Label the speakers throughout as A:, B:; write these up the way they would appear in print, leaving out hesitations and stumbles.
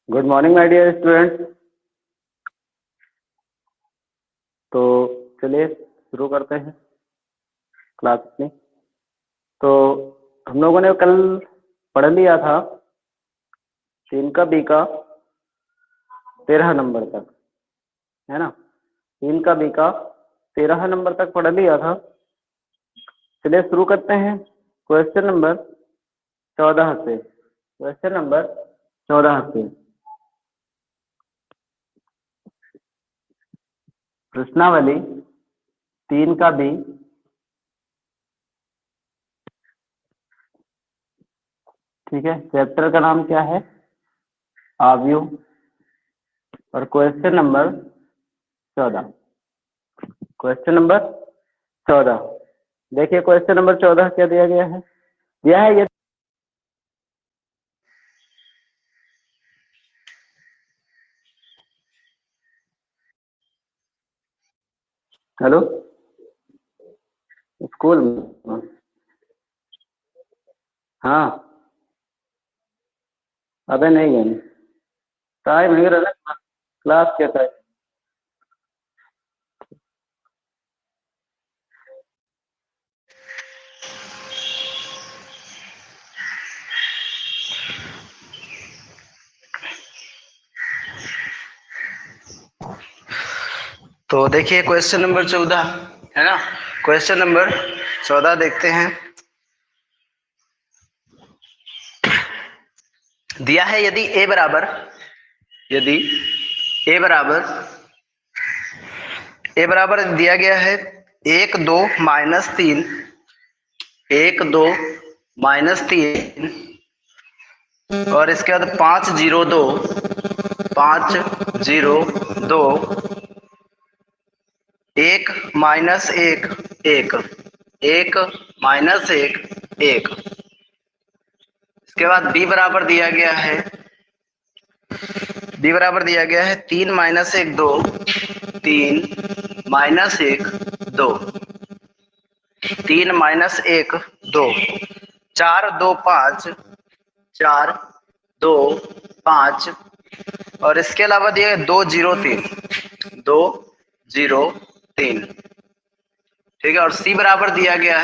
A: Good morning my dear students. तो चलिए शुरू करते हैं क्लास अपनी। तो हम लोगों ने कल पढ़ लिया था 3 का बी का 13 नंबर तक, है ना। 3 का बी का 13 नंबर तक पढ़ लिया था। चलिए शुरू करते हैं क्वेश्चन नंबर 14 से। क्वेश्चन नंबर 14 से प्रश्नावली 3 का बी ठीक है। चैप्टर का नाम क्या है? आव्यूह। और क्वेश्चन नंबर 14। क्वेश्चन नंबर 14 देखिए, क्वेश्चन नंबर 14 क्या दिया गया है? दिया है ये हेलो स्कूल में। हाँ, अबे नहीं है टाइम नहीं रहा। क्लास क्या टाइम?
B: तो देखिए क्वेश्चन नंबर 14 है ना। क्वेश्चन नंबर 14 देखते हैं। दिया है यदि ए बराबर ए बराबर दिया गया है 1 2 -3 1 2 -3 और इसके बाद 5 0 2 5 0 2 1 -1 1 1 -1 1। इसके बाद बी बराबर दिया गया है 3 -1 2 3 -1 2 3 -1 2 4 2 5 4 2 5 और इसके अलावा दिया है 2 0 3 2 0 3। ठीक है। और सी बराबर दिया गया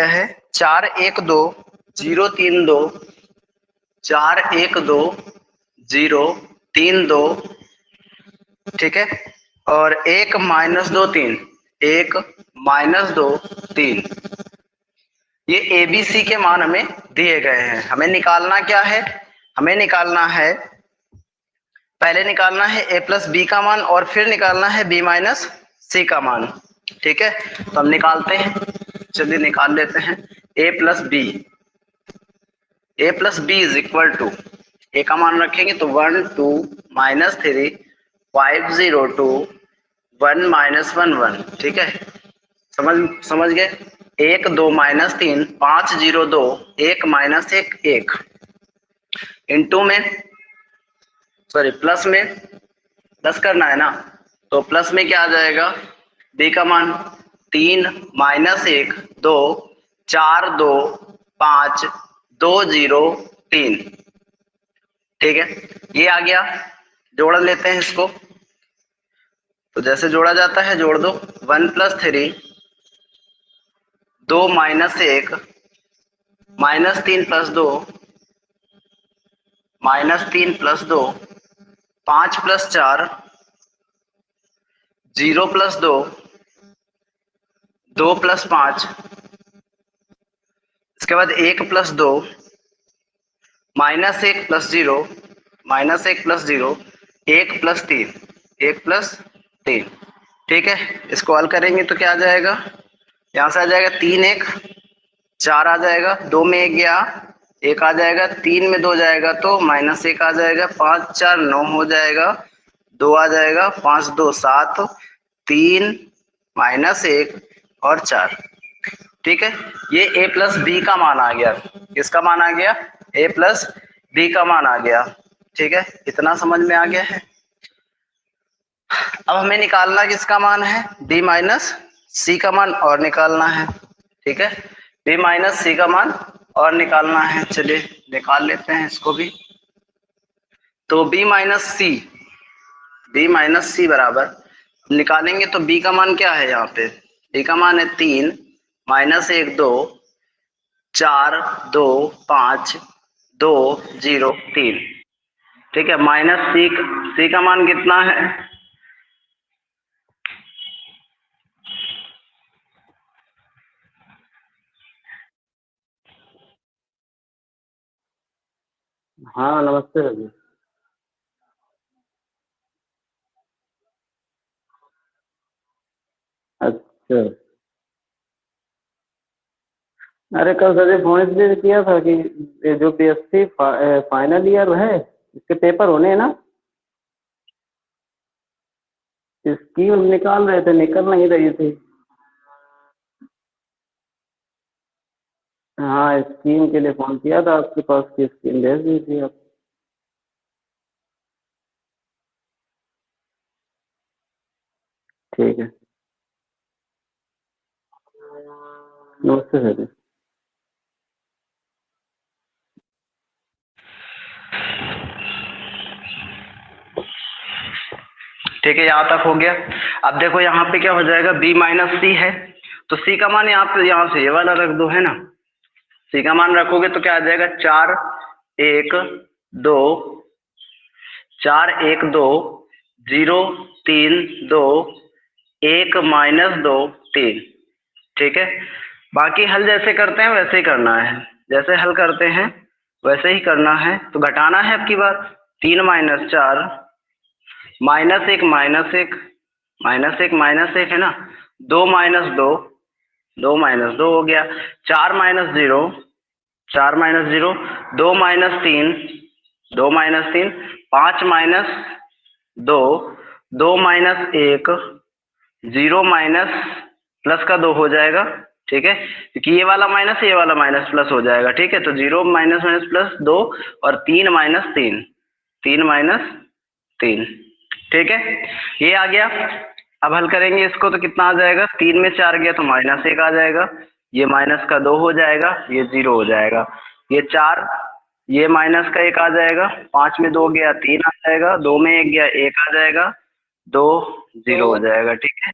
B: है 4 1 2 0 3 2 4 1 2 0 3 2। ठीक है। और 1 -2 3 1 -2 3। ये ए बी सी के मान हमें दिए गए हैं। हमें निकालना क्या है? हमें निकालना है, पहले निकालना है ए प्लस बी का मान और फिर निकालना है बी माइनस सी का मान। ठीक है। तो हम निकालते हैं, चलिए निकाल लेते हैं। A plus b is equal to, a का मान रखेंगे तो 1 2 -3 5 0 2 1 -1 1। ठीक है। समझ गए। 1 2 -3 5 0 2 1 -1 1 इंटू में, सॉरी प्लस में 10 करना है ना, तो प्लस में क्या आ जाएगा? बी का मान 3 -1 2 4 2 5 2 0 3। ठीक है। ये आ गया। जोड़ लेते हैं इसको। तो जैसे जोड़ा जाता है जोड़ दो। 1 + 3 2 -1 -3 + 2 -3 + 2 5 + 4 0 + 2 2 + 5। इसके बाद 1 + 2 -1 + 0 -1 + 0 1 + 3 1 + 3। ठीक है। इसको हल करेंगे तो क्या आ जाएगा? यहाँ से आ जाएगा 3 1 4 आ जाएगा, 2 में 1 गया 1 आ जाएगा, 3 में 2 जाएगा तो -1 आ जाएगा, 5 4 9 हो जाएगा, 2 आ जाएगा, 5 2 7 3 -1 और 4। ठीक है। ये a प्लस बी का मान आ गया। किसका मान आ गया? a प्लस बी का मान आ गया। ठीक है। इतना समझ में आ गया है। अब हमें निकालना किसका मान है? b माइनस सी का मान और निकालना है। ठीक है। b माइनस सी का मान और निकालना है, चलिए निकाल लेते हैं इसको भी। तो b माइनस सी बराबर निकालेंगे तो b का मान क्या है, यहाँ पे b का मान है 3 माइनस 1 2 4 2 5 2 0 3। ठीक है, माइनस सी का मान कितना है,
A: हाँ नमस्ते रवि। अच्छा, अरे कल सर फोन इसलिए किया था कि ये जो पीएससी फाइनल ईयर है इसके पेपर होने हैं ना, स्कीम निकाल रहे थे, निकल नहीं रही थी। हाँ स्कीम के लिए फोन किया था आपके पास की स्कीम भेज दीजिए आप। ठीक है, नमस्ते सर।
B: ठीक है, यहाँ तक हो गया। अब देखो यहाँ पे क्या हो जाएगा, b माइनस सी है तो c का मान यहाँ पे, यहाँ से ये वाला रख दो, है ना। c का मान रखोगे तो क्या आ जाएगा, 4 1 2 4 1 2 0 3 2 1 माइनस 2 3। ठीक है, बाकी हल जैसे करते हैं वैसे ही करना है, जैसे हल करते हैं वैसे ही करना है। तो घटाना है अब की बार, 3 minus 4 minus 1 minus 1 minus 1 minus 1 है ना, 2 माइनस 2 2 माइनस 2 हो गया, 4 minus 0 4 minus 0 2 minus 3 2 minus 3 5 minus 2 2 minus 1 0 minus plus का 2 हो जाएगा। ठीक है, क्योंकि ये वाला माइनस प्लस हो जाएगा। ठीक है, तो 0 माइनस माइनस प्लस 2 और 3 माइनस 3 3 माइनस 3। ठीक है, ये आ गया। अब हल करेंगे इसको तो कितना आ जाएगा, 3 में 4 गया तो माइनस 1 आ जाएगा, ये माइनस का 2 हो जाएगा, ये 0 हो जाएगा, ये 4 ये माइनस का 1 आ जाएगा, 5 में 2 गया 3 आ जाएगा, 2 में 1 गया 1 आ जाएगा, 2 0 हो जाएगा। ठीक है,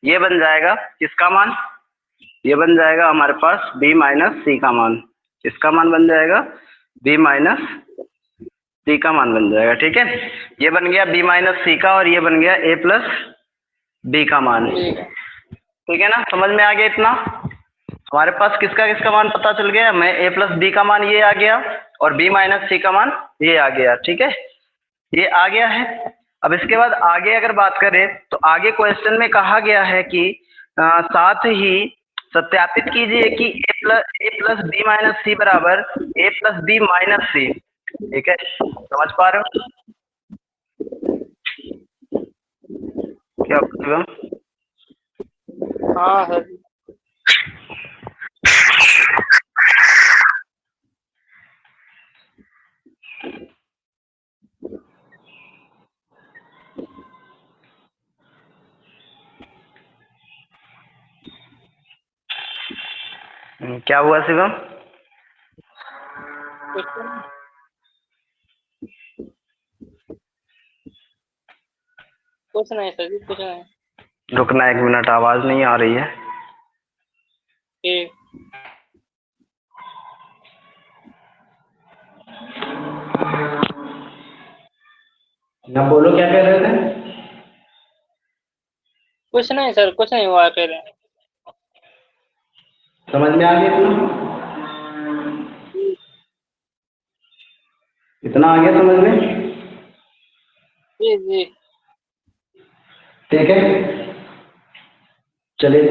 B: ये बन जाएगा किसका मान, ये बन जाएगा हमारे पास b माइनस सी का मान। किसका मान बन जाएगा, b माइनस सी का मान बन जाएगा। ठीक है, ये बन गया b माइनस सी का और ये बन गया a प्लस b का मान। ठीक है ना, समझ में आ गया इतना। हमारे पास किसका मान पता चल गया, मैं a प्लस b का मान ये आ गया और b माइनस सी का मान ये आ गया। ठीक है, ये आ गया है। अब इसके बाद आगे अगर बात करें तो आगे क्वेश्चन में कहा गया है कि साथ ही सत्यापित कीजिए कि ए प्लस बी माइनस सी बराबर ए प्लस बी माइनस सी। ठीक है, समझ पा रहे हो क्या शिवम?
C: हाँ सर।
B: क्या हुआ शिवम?
C: कुछ नहीं सर जी, कुछ नहीं।
B: रुकना 1 मिनट, आवाज नहीं आ रही है।
C: ठीक।
A: ना बोलो, क्या कह रहे थे?
C: कुछ नहीं सर, कुछ नहीं हुआ कह रहे हैं।
A: समझ में आ गया इतना? इतना आ गया समझ में?
C: जी जी।
A: ठीक है, चलिए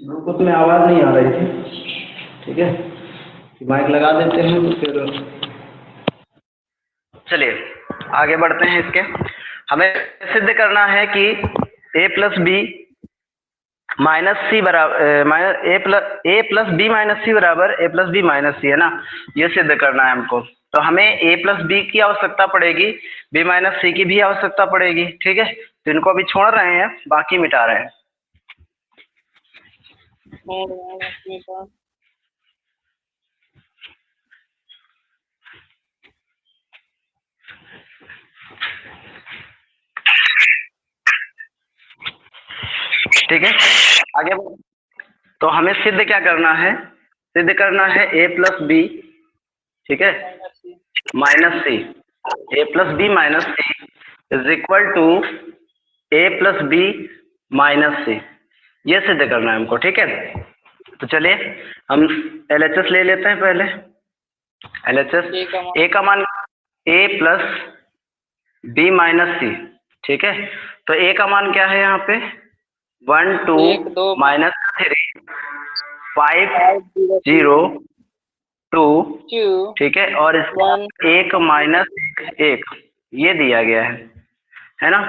A: ब्लूटूथ में आवाज नहीं आ रही थी। ठीक है, माइक लगा देते हैं तो फिर
B: चलिए आगे बढ़ते हैं। इसके हमें सिद्ध करना है कि a प्लस बी माइनस सी बराबर ए प्लस बी माइनस सी बराबर ए प्लस बी माइनस सी, है ना। ये सिद्ध करना है हमको, तो हमें a प्लस बी की आवश्यकता पड़ेगी, b माइनस सी की भी आवश्यकता पड़ेगी। ठीक है, तो इनको अभी छोड़ रहे हैं, बाकी मिटा रहे हैं। ठीक है, आगे तो हमें सिद्ध क्या करना है, सिद्ध करना है a प्लस बी, ठीक है, minus c, a plus b minus c is equal to a plus b minus c, ये सिद्ध करना है हमको, ठीक है। तो चलिए हम एलएचएस ले लेते हैं पहले। एलएचएस ए का मान ए प्लस बी माइनस सी, ठीक है। तो ए का मान क्या है यहाँ पे 1 2 माइनस 3 5 0 2, ठीक है, और इसका 1 माइनस 1 ये दिया गया है ना।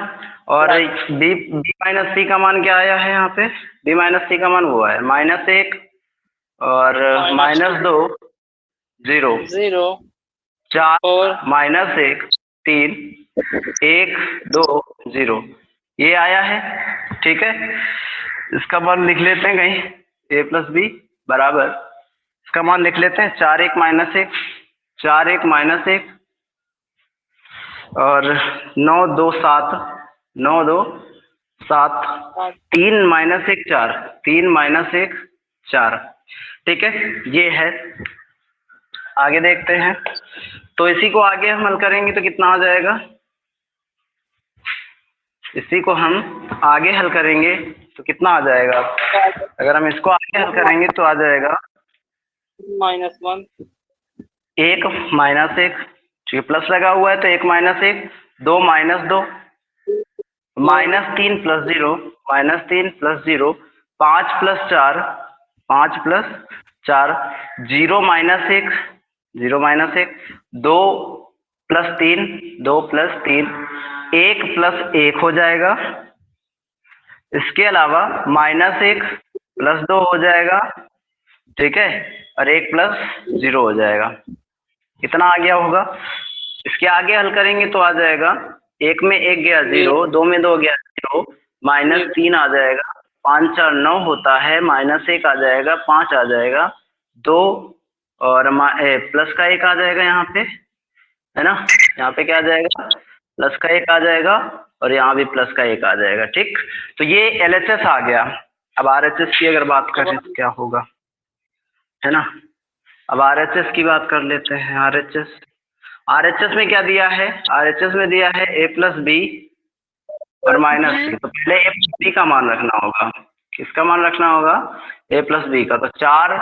B: और बी माइनस सी का मान क्या आया है यहाँ पे, बी माइनस सी का मान वो है -1 और -2 0 4 -1 3 1 2 0 ये आया है, ठीक है। इसका मान लिख लेते हैं कहीं, ए प्लस बी बराबर, इसका मान लिख लेते हैं 4 1 -1 4 1 -1 और 9 2 7 9 2 7 3 -1 4 3 -1 4, ठीक है, ये है। आगे देखते हैं, तो इसी को आगे हम हल करेंगे तो कितना आ जाएगा, इसी को हम आगे हल करेंगे तो कितना आ जाएगा, अगर हम इसको आगे हल करेंगे तो आ जाएगा
C: -1
B: 1 -1, ठीक है, प्लस लगा हुआ है तो 1 -1 2 -2 -3 + 0 -3 + 0 5 + 4 5 + 4 0 -1 0 -1 2 + 3 2 + 3 1 + 1 हो जाएगा। इसके अलावा -1 + 2 हो जाएगा, ठीक है, और 1 + 0 हो जाएगा। कितना आ गया होगा, इसके आगे हल करेंगे तो आ जाएगा 1 में 1 गया 0 2 में 2 गया 0 -3 आ जाएगा 5 4 9 होता है -1 आ जाएगा 5 आ जाएगा 2 और प्लस का 1 आ जाएगा यहाँ पे, है ना, यहाँ पे क्या आ जाएगा प्लस का 1 आ जाएगा और यहाँ भी प्लस का 1 आ जाएगा, ठीक। तो ये एलएचएस आ गया। अब आरएचएस की अगर बात करें तो क्या होगा, है ना। अब आरएचएस की बात कर लेते हैं। आरएचएस में क्या दिया है, आरएचएस में दिया है ए प्लस बी और -c, तो पहले ए प्लस बी का मान रखना होगा। किसका मान रखना होगा, ए प्लस बी का। तो 4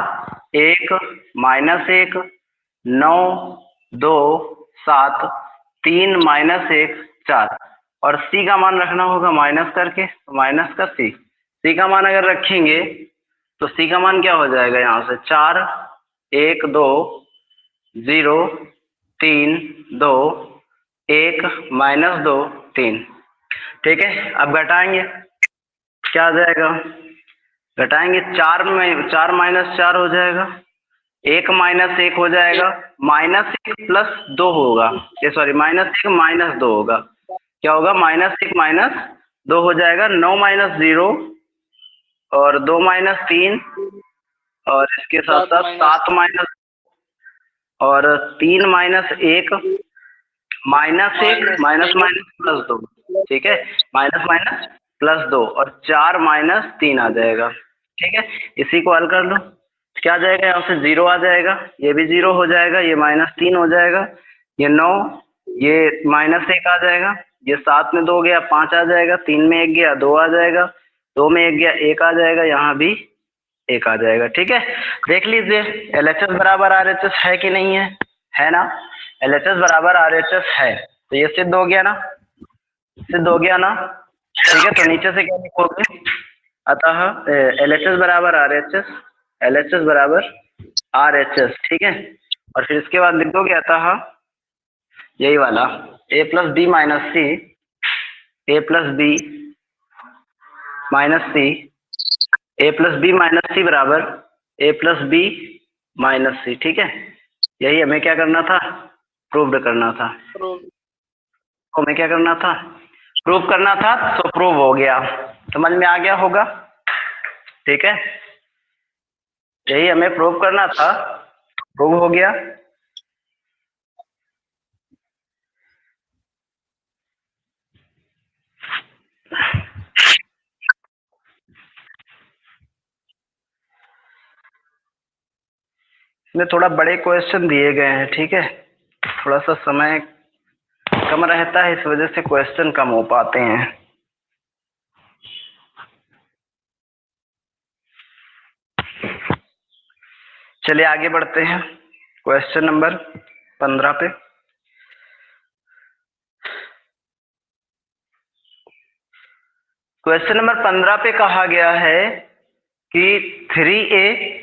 B: 1 -1 9 2 7 3 -1 4 और c का मान रखना होगा माइनस करके, तो माइनस का c का मान अगर रखेंगे तो c का मान क्या हो जाएगा, यहाँ से 4 1 2 0 3 2 1 -2 3, ठीक है। अब घटाएंगे क्या आ जाएगा, घटाएंगे 4 में 4 -4 हो जाएगा, 1 -1 हो जाएगा, -1 + 2 होगा, ये सॉरी -1 -2 होगा, क्या होगा -1 -2 हो जाएगा 9 -0 और 2 -3 और इसके साथ साथ 7 माइनस और 3 -1 -1 -2, ठीक है, +2 और 4 -3 आ जाएगा, ठीक है। इसी को हल कर लो, क्या आ जाएगा, यहाँ से 0 आ जाएगा, ये भी 0 हो जाएगा, ये -3 हो जाएगा, ये 9 ये -1 आ जाएगा, ये 7 में 2 गया 5 आ जाएगा, 3 में 1 गया 2 आ जाएगा, 2 में 1 गया 1 आ जाएगा, यहाँ भी 1 आ जाएगा, ठीक है। देख लीजिए एलएचएस बराबर आरएचएस है कि नहीं है ना, एलएचएस बराबर आरएचएस है, तो ये सिद्ध हो गया ना, सिद्ध हो गया ना, ठीक है। तो नीचे से क्या लिखोगे, अतः एलएचएस बराबर आरएचएस, एलएचएस बराबर आरएचएस, ठीक है। और फिर इसके बाद लिख दोगे अतः यही वाला ए plus b minus c, a plus b minus c, a plus b minus सी बराबर ए प्लस बी माइनस सी, ठीक है। यही हमें क्या करना था, प्रूव करना था, हमें क्या करना था, प्रूव करना था, तो प्रूव हो गया, समझ में आ गया होगा, ठीक है। यही हमें प्रूव करना था, प्रूव हो गया। इसमें थोड़ा बड़े क्वेश्चन दिए गए हैं, ठीक है, थोड़ा सा समय कम रहता है, इस वजह से क्वेश्चन कम हो पाते हैं। चलिए आगे बढ़ते हैं क्वेश्चन नंबर 15 पे। क्वेश्चन नंबर 15 पे कहा गया है कि 3a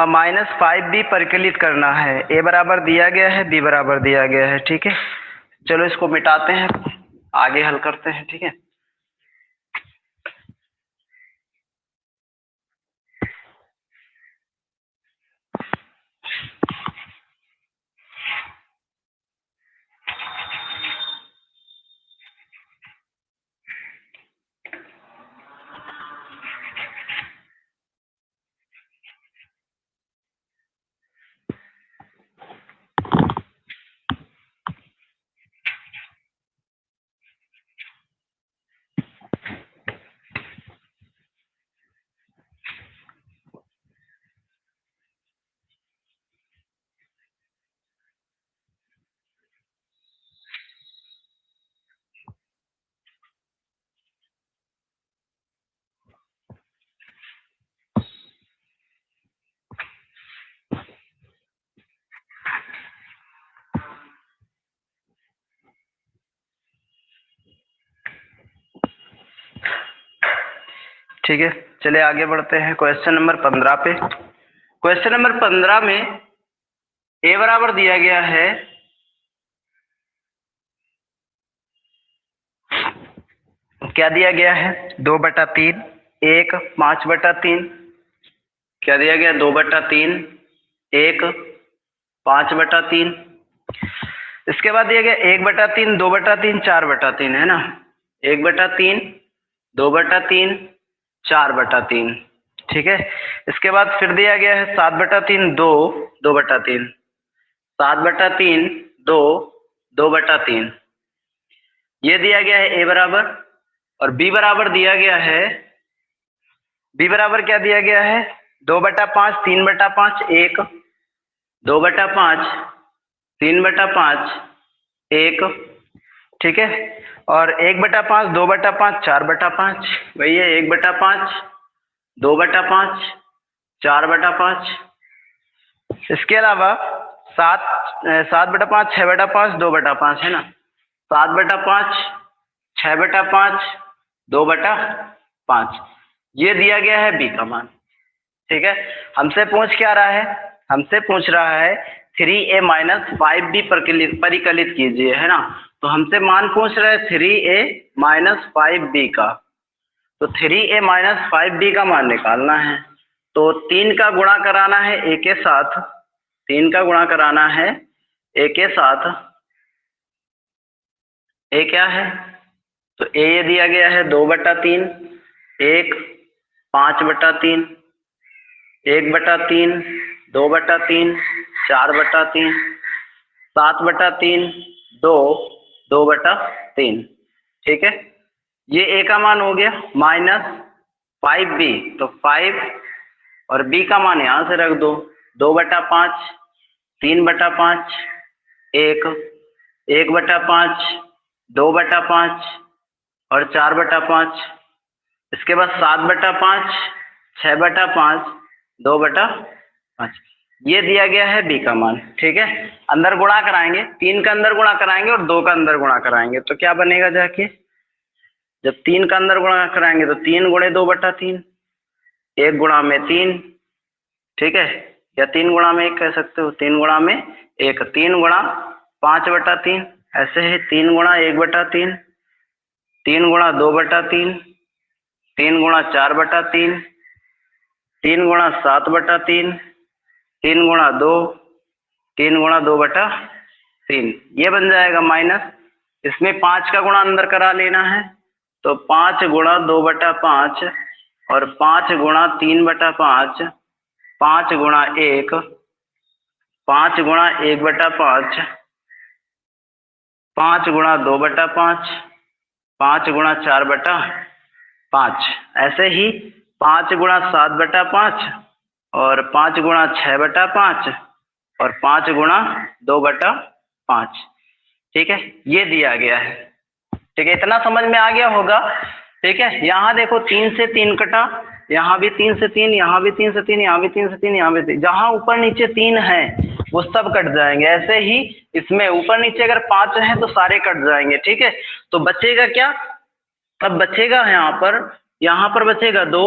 B: माइनस 5b परिकलित करना है। a बराबर दिया गया है, b बराबर दिया गया है, ठीक है। चलो इसको मिटाते हैं, आगे हल करते हैं, ठीक है। ठीक है, चलिए आगे बढ़ते हैं क्वेश्चन नंबर 15 पे। क्वेश्चन नंबर 15 में a बराबर दिया गया है क्या दिया गया है 2/3, 1 5/3। क्या दिया गया 2/3, 1 5/3। इसके बाद दिया गया 1/3, 2/3, 4/3, है ना। 1/3, 2/3, 4/3, ठीक है। इसके बाद फिर दिया गया है 7/3, 2 2/3, 7/3, 2 2/3। ये दिया गया है a बराबर, और b बराबर दिया गया है, b बराबर क्या दिया गया है 2/5, 3/5, 1 2/5, 3/5, 1, ठीक है। और 1/5, 2/5, 4/5, वही है 1/5, 2/5, 4/5। इसके अलावा 7/5, 6/5, 2/5, है ना। 7/5, 6/5, 2/5, ये दिया गया है b का मान, ठीक है। हमसे पूछ क्या रहा है, हमसे पूछ रहा है 3a माइनस 5b परिकलित कीजिए, है ना। तो हमसे मान पूछ रहा है 3a माइनस 5b का, तो 3a माइनस 5b का मान निकालना है। तो 3 का गुणा कराना है a के साथ, 3 का गुणा कराना है a के साथ। a क्या है, तो a ये दिया गया है 2/3, 1 5/3, 1/3, 2/3, 4/3, 7/3, 2 2/3, ठीक है। ये a का मान हो गया माइनस 5b, तो 5 और b का मान यहां से रख दो, 2/5, 3/5, 1 1/5, 2/5 और 4/5। इसके बाद 7/5, 6/5, 2/5, ये दिया गया है b का मान, ठीक है। अंदर गुणा कराएंगे, 3 का अंदर गुणा कराएंगे और 2 का अंदर गुणा कराएंगे, तो क्या बनेगा जाके, जब 3 का अंदर गुणा कराएंगे तो 3 गुणे 2/3, 1 गुणा में 3, ठीक है, या 3 गुणा में 1 कह सकते हो, 3 गुणा में 1, 3 गुणा 5/3, ऐसे है 3 गुणा 1/3, 3 गुणा 2/3, 3 गुणा 4/3, 3 गुणा 7/3, 3 गुणा 2, 3 गुणा 2/3, ये बन जाएगा माइनस। इसमें 5 का गुणा अंदर करा लेना है, तो 5 गुणा 2/5 और 5 गुणा 3/5, 5 गुणा 1, 5 गुणा 1/5, 5 गुणा 2/5, 5 गुणा 4/5, ऐसे ही 5 गुणा 7/5 और 5 गुणा 6/5 और 5 गुणा 2/5। ठीक है, ये दिया गया है। ठीक है, इतना समझ में आ गया होगा। ठीक है, यहाँ देखो 3 से 3 कटा, यहाँ भी 3 से 3, यहाँ भी 3 से 3, यहाँ भी 3 से 3, यहाँ भी 3, जहाँ ऊपर नीचे 3 है वो सब कट जाएंगे। ऐसे ही इसमें ऊपर नीचे अगर 5 है तो सारे कट जाएंगे। ठीक है, तो बचेगा क्या? अब बचेगा यहाँ पर बचेगा 2,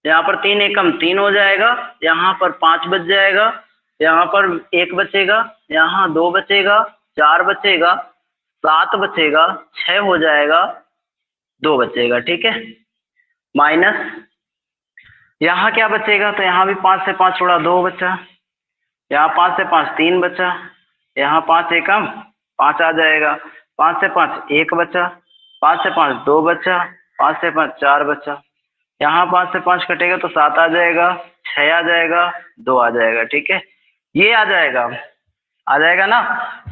B: यहाँ पर 3 एकम 3 हो जाएगा, यहाँ पर 5 बच जाएगा, यहाँ पर 1 बचेगा, यहाँ 2 बचेगा, 4 बचेगा, 7 बचेगा, 6 हो जाएगा, 2 बचेगा। ठीक है, माइनस यहाँ क्या बचेगा? तो यहाँ भी 5 से 5 छोड़ा 2 बचा, यहाँ 5 से 5 3 बचा, यहाँ 5 एकम 5 आ जाएगा, 5 से 5 1 बचा, 5 से 5 2 बचा, 5 से 5 4 बचा, यहाँ 5 से 5 कटेगा तो 7 आ जाएगा, 6 आ जाएगा, 2 आ जाएगा। ठीक है, ये आ जाएगा ना,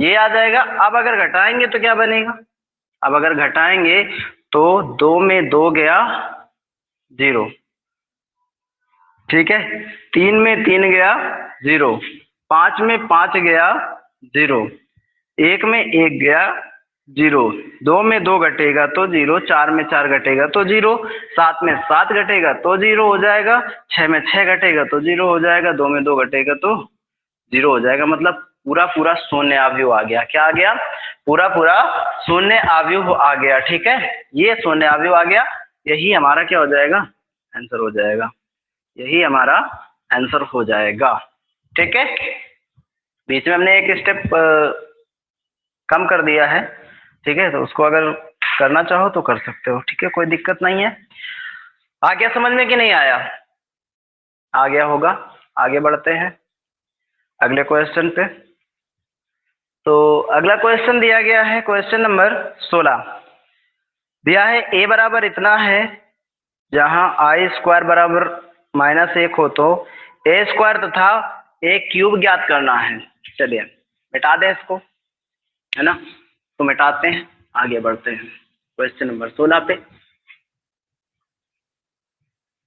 B: ये आ जाएगा। अब अगर घटाएंगे तो क्या बनेगा? अब अगर घटाएंगे तो 2 में 2 गया 0, ठीक है, 3 में 3 गया 0, 5 में 5 गया 0, 1 में 1 गया 0, 2 में 2 घटेगा तो 0, 4 में 4 घटेगा तो 0, 7 में 7 घटेगा तो 0 हो जाएगा, 6 में 6 घटेगा तो 0 हो जाएगा, 2 में 2 घटेगा तो 0 हो जाएगा। मतलब पूरा शून्य अवयव आ गया। क्या आ गया? पूरा शून्य अवयव आ गया। ठीक है, ये शून्य अवयव आ गया, यही हमारा क्या हो जाएगा? आंसर हो जाएगा। यही हमारा आंसर हो जाएगा। ठीक है, बीच में हमने एक स्टेप कम कर दिया है। ठीक है, तो उसको अगर करना चाहो तो कर सकते हो। ठीक है, कोई दिक्कत नहीं है। आ गया समझ में कि नहीं आया? आ गया होगा। आगे बढ़ते हैं अगले क्वेश्चन पे। तो अगला क्वेश्चन दिया गया है, क्वेश्चन नंबर 16 दिया है। ए बराबर इतना है जहां आई स्क्वायर बराबर -1 हो तो ए स्क्वायर तथा ए क्यूब ज्ञात करना है। चलिए मिटा दें इसको, है ना, तो मिटाते हैं, आगे बढ़ते हैं क्वेश्चन नंबर 16 पे।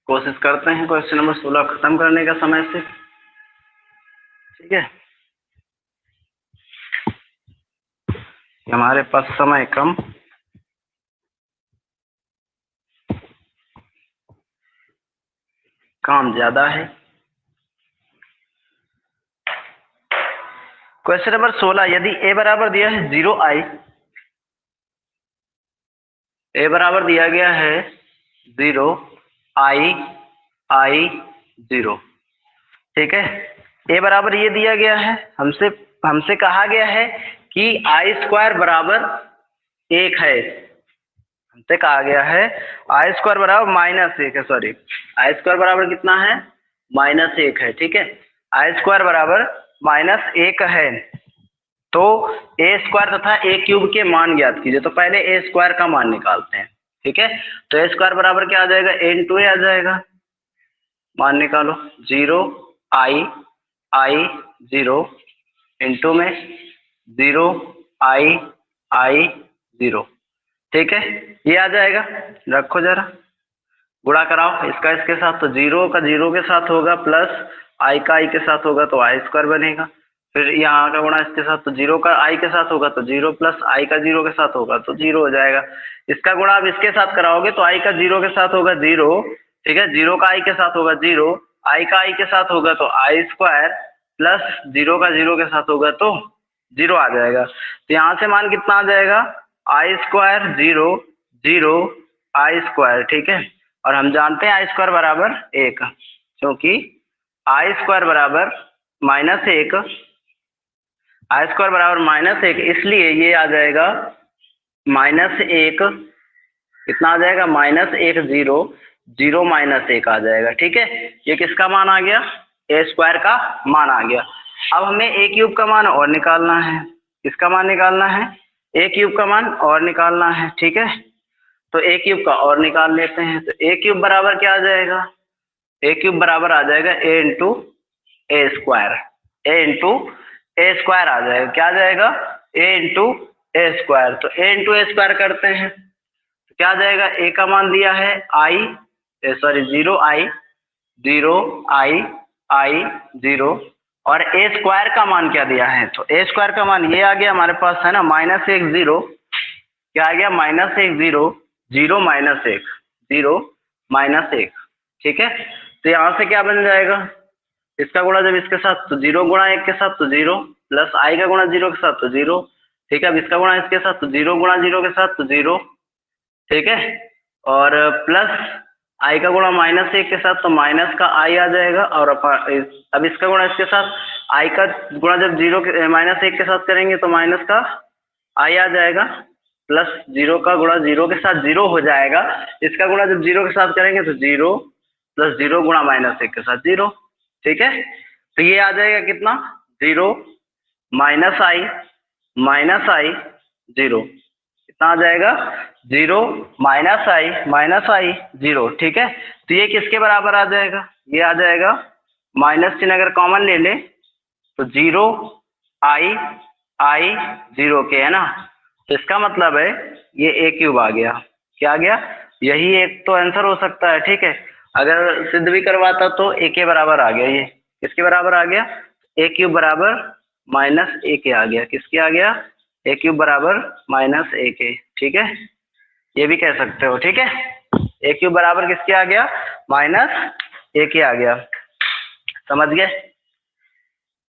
B: कोशिश करते हैं क्वेश्चन नंबर 16 खत्म करने का समय से। ठीक है, हमारे पास समय कम, काम ज्यादा है। क्वेश्चन नंबर 16, यदि ए बराबर दिया है 0i, ए बराबर दिया गया है 0i i 0। ठीक है, ए बराबर ये दिया गया है, हमसे कहा गया है कि आई स्क्वायर बराबर 1 है। हमसे कहा गया है आई स्क्वायर बराबर -1 है, सॉरी, आई स्क्वायर बराबर कितना है? -1 है। ठीक है, आई स्क्वायर बराबर -1 है, तो ए स्क्वायर तथा ए क्यूब के मान ज्ञात कीजिए। तो पहले ए स्क्वायर का मान निकालते हैं। ठीक है, तो ए स्क्वायर बराबर क्या आ जाएगा? ए इंटू ए आ जाएगा। मान निकालो, 0i i 0 इंटू में 0i i 0। ठीक है, ये आ जाएगा। रखो जरा, गुणा कराओ इसका इसके साथ, तो 0 का 0 के साथ होगा प्लस i का i के साथ होगा तो आई स्क्वायर बनेगा। फिर यहाँ का गुणा इसके साथ, तो 0 का i के साथ होगा तो 0 प्लस i का 0 के साथ होगा तो 0 हो जाएगा। इसका गुणा आप इसके साथ कराओगे तो i का 0 के साथ होगा 0। ठीक है, 0 का i के साथ होगा 0, i का i के साथ होगा तो आई स्क्वायर प्लस 0 का 0 के साथ होगा तो 0 आ जाएगा। तो यहाँ से मान कितना आ जाएगा? आई स्क्वायर 0 0 आई स्क्वायर। ठीक है, और हम जानते हैं आई स्क्वायर बराबर 1, क्योंकि आई स्क्वायर बराबर -1, आई स्क्वायर बराबर -1, इसलिए ये आ जाएगा -1, कितना आ जाएगा? -1 0 0 -1 आ जाएगा। ठीक है, ये किसका मान आ गया? ए स्क्वायर का मान आ गया। अब हमें ए क्यूब का मान और निकालना है। किसका मान निकालना है? ए क्यूब का मान और निकालना है। ठीक है, तो ए क्यूब का और निकाल लेते हैं। तो ए क्यूब बराबर क्या आ जाएगा? ए क्यूब बराबर आ जाएगा ए इंटू ए स्क्वायर, ए इंटू ए स्क्वायर आ जाएगा। क्या आ जाएगा? ए इंटू ए स्क्वायर। तो ए इंटू ए स्क्वायर करते हैं तो क्या आ जाएगा? ए का मान दिया है 0i 0i आई 0 और ए स्क्वायर का मान क्या दिया है, तो ए स्क्वायर का मान ये आ गया हमारे पास है ना -1 0, क्या आ गया -1 0 0 -1 0 -1, ठीक है। तो यहाँ से क्या बन जाएगा, इसका गुणा जब इसके साथ तो 0 गुणा 1 के साथ तो 0 प्लस आई का गुणा 0 के साथ तो 0, ठीक है। अब इसका गुणा इसके साथ तो 0 गुणा 0 के साथ तो 0, ठीक है। और प्लस आई का गुणा -1 के साथ तो माइनस का आई आ जाएगा, और अब इसका गुणा इसके साथ आई का गुणा जब -1 के साथ करेंगे तो माइनस का आई आ जाएगा, प्लस 0 का गुणा 0 के साथ 0 हो जाएगा, इसका गुणा जब 0 के साथ करेंगे तो 0 प्लस 0 गुणा -1 के साथ 0, ठीक है। तो ये आ जाएगा कितना 0 -i 0, कितना आ जाएगा 0 -i 0, ठीक है। तो ये किसके बराबर आ जाएगा, ये आ जाएगा माइनस चिन्ह अगर कॉमन ले ले तो 0 i 0 के, है ना। तो इसका मतलब है ये a क्यूब आ गया, क्या आ गया, यही एक तो आंसर हो सकता है, ठीक है। अगर सिद्ध भी करवाता तो a के बराबर आ गया, ये किसके बराबर आ गया, a क्यूब बराबर -a आ गया, किसके आ गया, a क्यूब बराबर -a, ठीक है। ये भी कह सकते हो, ठीक है। a क्यूब बराबर किसके आ गया, -a आ गया, समझ गए,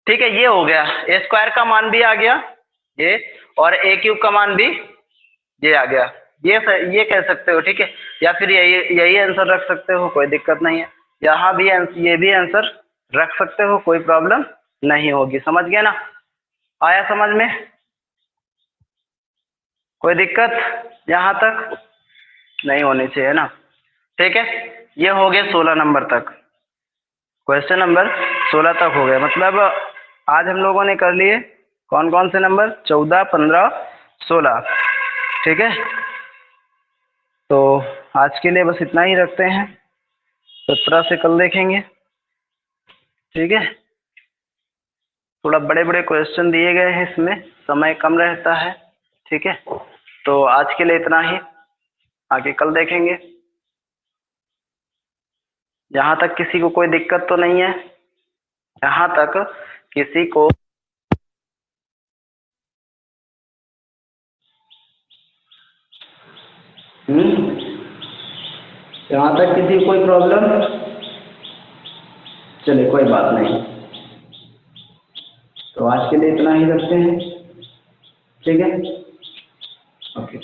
B: ठीक है। ये हो गया, ए स्क्वायर का मान भी आ गया ये, और a क्यूब का मान भी ये आ गया, ये कह सकते हो, ठीक है। या फिर यही आंसर रख सकते हो, कोई दिक्कत नहीं है। यहाँ भी ये भी आंसर रख सकते हो, कोई प्रॉब्लम नहीं होगी, समझ गए ना, आया समझ में, कोई दिक्कत यहाँ तक नहीं होनी चाहिए ना, ठीक है। ये हो गए 16 नंबर तक, क्वेश्चन नंबर 16 तक हो गया। मतलब आज हम लोगों ने कर लिए कौन कौन से नंबर, 14 15 16, ठीक है। तो आज के लिए बस इतना ही रखते हैं, 17 से कल देखेंगे, ठीक है। थोड़ा बड़े बड़े क्वेश्चन दिए गए हैं, इसमें समय कम रहता है, ठीक है। तो आज के लिए इतना ही, आगे कल देखेंगे। यहाँ तक किसी को कोई दिक्कत तो नहीं है, यहाँ तक किसी को यहाँ तक किसी को कोई प्रॉब्लम, चलिए कोई बात नहीं, तो आज के लिए इतना ही रखते हैं, ठीक है, ओके।